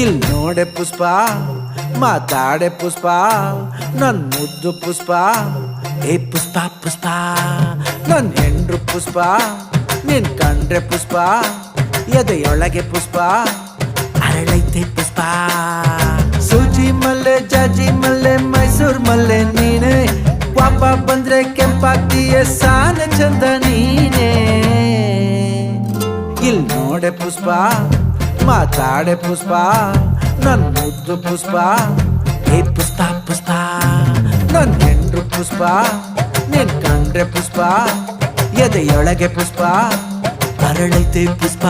ಇಲ್ ನೋಡೆ ಪುಷ್ಪ ಮಾತಾಡೆ ಪುಷ್ಪ ನನ್ ಮುದ್ದು ಪುಷ್ಪ ಏ ಪುಷ್ಪ ಪುಷ್ಪ ನನ್ ಹೆಂಡ್ರು ಪುಷ್ಪ ನಿನ್ ಕಂಡ್ರೆ ಪುಷ್ಪ ಎದೆಯೊಳಗೆ ಪುಷ್ಪ ಅರಳೈತೆ ಪುಷ್ಪ ಸೂಜಿ ಮಲ್ಲೆ ಜಾಜಿ ಮಲ್ಲೆ ಮೈಸೂರ್ ಮಲ್ಲೆ ನೀನೆ ಪಾಪ ಬಂದ್ರೆ ಕೆಂಪಾಗ್ತೀಯ ಸಾನ ಚಂದ ನೀನೆ ಇಲ್ ನೋಡೆ ಪುಷ್ಪ ಮಾತಾಡೆ ಪುಷ್ಪ ನನ್ ಮುದ್ದು ಪುಷ್ಪ ಏ ಪುಷ್ಪ ಪುಷ್ಪ ನನ್ ಹೆಂಡ್ರು ಪುಷ್ಪ ನಿನ್ ಕಂಡ್ರೆ ಪುಷ್ಪ ಎದೆಯೊಳಗೆ ಪುಷ್ಪ ಅರಳೈತೆ ಪುಷ್ಪ